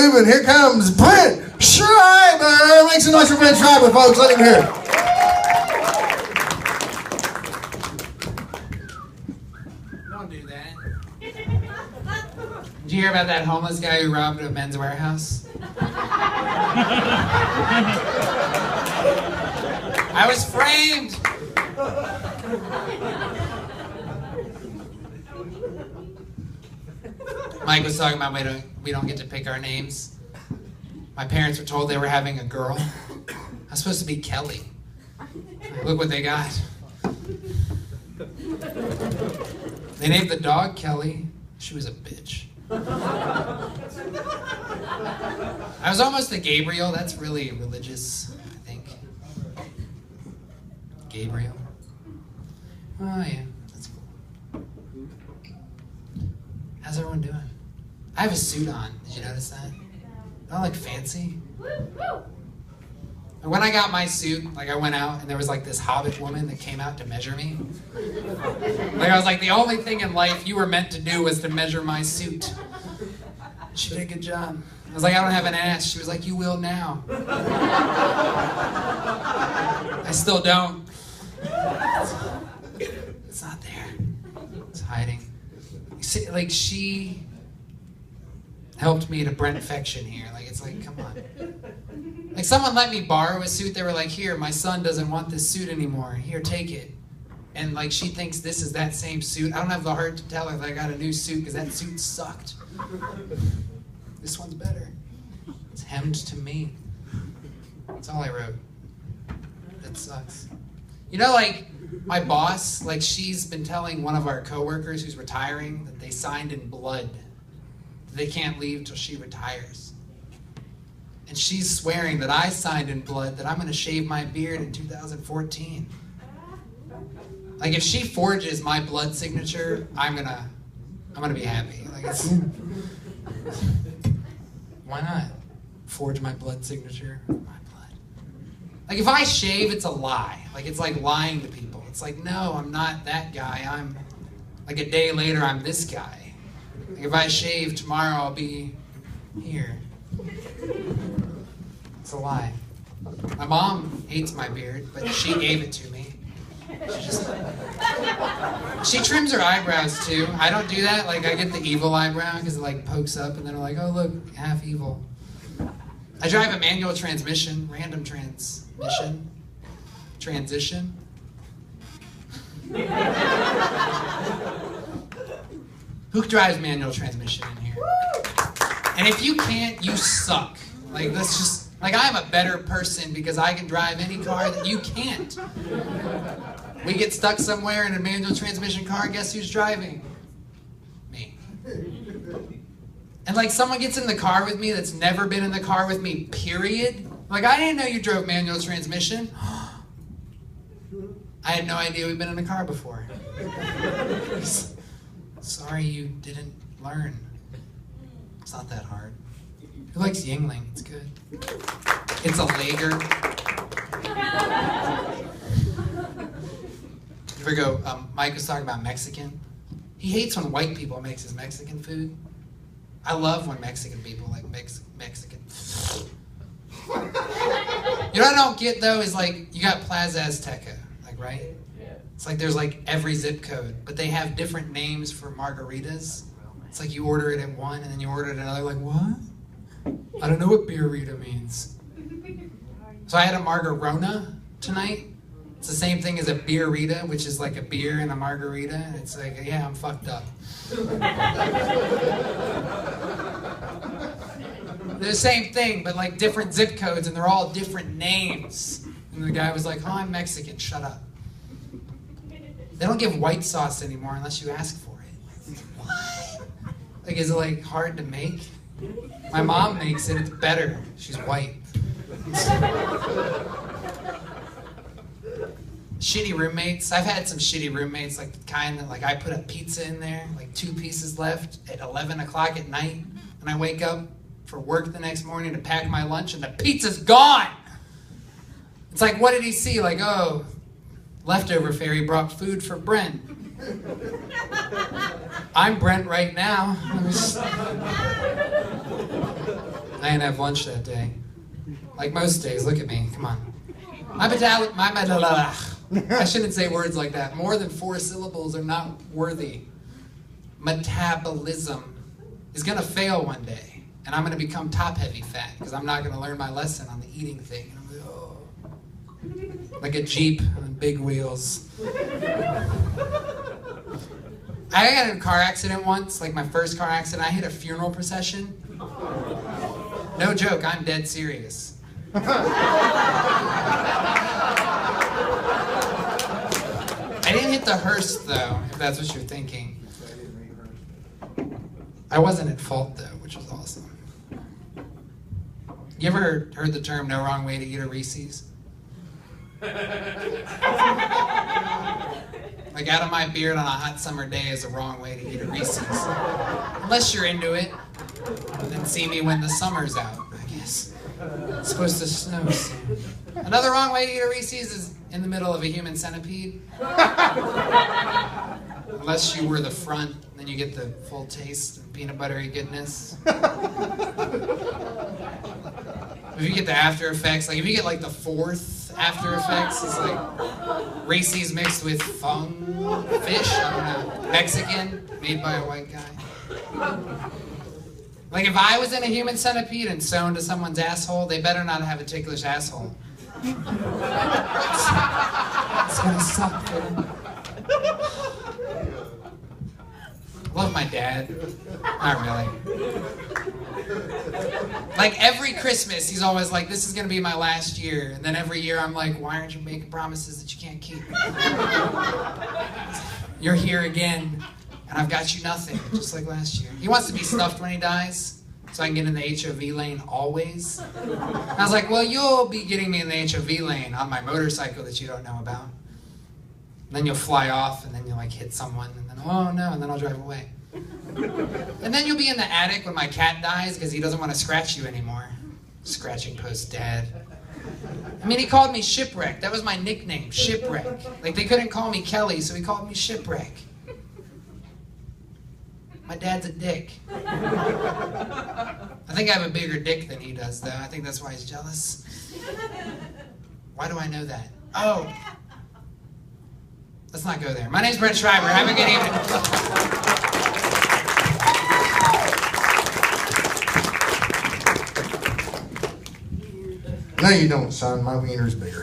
moving. Here comes Brent Schreiber. Make some noise for Brent Schreiber, folks. Let him hear it. Don't do that. Did you hear about that homeless guy who robbed a Men's Warehouse? I was framed. Mike was talking about we don't get to pick our names. My parents were told they were having a girl. I was supposed to be Kelly. Look what they got. They named the dog Kelly. She was a bitch. I was almost a Gabriel. That's really religious, I think. Gabriel. Oh yeah, that's cool. How's everyone doing? I have a suit on. Did you notice that? Don't I look fancy? And when I got my suit, like I went out and there was like this hobbit woman that came out to measure me. Like I was like, the only thing in life you were meant to do was to measure my suit. She did a good job. I was like, I don't have an ass. She was like, you will now. I still don't. It's not there. It's hiding. See, like she helped me to Brentfection here. Like it's like, come on. Like someone let me borrow a suit. They were like, here, my son doesn't want this suit anymore. Here, take it. And like she thinks this is that same suit. I don't have the heart to tell her that I got a new suit because that suit sucked. This one's better. It's hemmed to me. That's all I wrote. That sucks. You know, like my boss, like she's been telling one of our coworkers who's retiring that they signed in blood. They can't leave till she retires. And she's swearing that I signed in blood that I'm going to shave my beard in 2014. Like if she forges my blood signature, I'm gonna be happy. Like it's why not forge my blood signature? My blood. Like if I shave, it's a lie. Like it's like lying to people. It's like no, I'm not that guy. I'm like a day later, I'm this guy. Like if I shave tomorrow, I'll be here. It's a lie. My mom hates my beard, but she gave it to me. She trims her eyebrows too. I don't do that. Like I get the evil eyebrow because it like pokes up and then I'm like, oh look, half evil. I drive a manual transmission, random transmission, transition. Who drives manual transmission in here? And if you can't, you suck. Like let's just, like I'm a better person because I can drive any car that you can't. We get stuck somewhere in a manual transmission car, guess who's driving? Me. And like someone gets in the car with me that's never been in the car with me, period. Like I didn't know you drove manual transmission. I had no idea we'd been in a car before. Sorry you didn't learn. It's not that hard. Who likes Yingling? It's good. It's a lager. You ever go, Mike was talking about Mexican. He hates when white people makes his Mexican food. I love when Mexican people like Mexican. You know what I don't get though is like, you got Plaza Azteca, like right? It's like there's like every zip code, but they have different names for margaritas. It's like you order it at one and then you order it at another, like what? I don't know what beerita means. So I had a margarona tonight. It's the same thing as a beerita, which is like a beer and a margarita. And it's like, yeah, I'm fucked up. They're the same thing, but like different zip codes, and they're all different names. And the guy was like, oh, I'm Mexican, shut up. They don't give white sauce anymore unless you ask for it. What? Like, is it like hard to make? My mom makes it, it's better. She's white. Shitty roommates. I've had some shitty roommates, like the kind that like I put a pizza in there, like 2 pieces left at 11 o'clock at night, and I wake up for work the next morning to pack my lunch and the pizza's gone. It's like, what did he see? Like, oh, leftover fairy brought food for Brent. I'm Brent right now. I didn't have lunch that day. Like most days, look at me, come on. I shouldn't say words like that. More than 4 syllables are not worthy. Metabolism is gonna fail one day, and I'm gonna become top-heavy fat because I'm not gonna learn my lesson on the eating thing. And I'm like, oh. Like a Jeep on big wheels. I got in a car accident once, like my first car accident. I hit a funeral procession. No joke, I'm dead serious. I didn't hit the hearse though, if that's what you're thinking. I wasn't at fault though, which was awesome. You ever heard the term no wrong way to eat a Reese's? Like out of my beard on a hot summer day is the wrong way to eat a Reese's. Unless you're into it, then see me when the summer's out, I guess. It's supposed to snow soon. Another wrong way to eat a Reese's is in the middle of a human centipede. Unless you were the front, then you get the full taste and peanut buttery goodness. If you get the after effects, like if you get like the 4th after effects, it's like Reese's mixed with fung fish, I don't know, Mexican, made by a white guy. Like if I was in a human centipede and sewn to someone's asshole, they better not have a ticklish asshole. It's gonna suck, dude. Love my dad. Not really. Like every Christmas, he's always like, this is gonna be my last year. And then every year I'm like, why aren't you making promises that you can't keep? You're here again, and I've got you nothing, just like last year. He wants to be stuffed when he dies, so I can get in the HOV lane always. And I was like, well, you'll be getting me in the HOV lane on my motorcycle that you don't know about. And then you'll fly off, and then you'll like hit someone, and then, oh no, and then I'll drive away. And then you'll be in the attic when my cat dies because he doesn't want to scratch you anymore. Scratching post dad. I mean, he called me Shipwreck. That was my nickname, Shipwreck. Like they couldn't call me Kelly, so he called me Shipwreck. My dad's a dick. I think I have a bigger dick than he does, though. I think that's why he's jealous. Why do I know that? Oh. Let's not go there. My name's Brent Schreiber. Have a good evening. No, you don't, son. My wiener's bigger.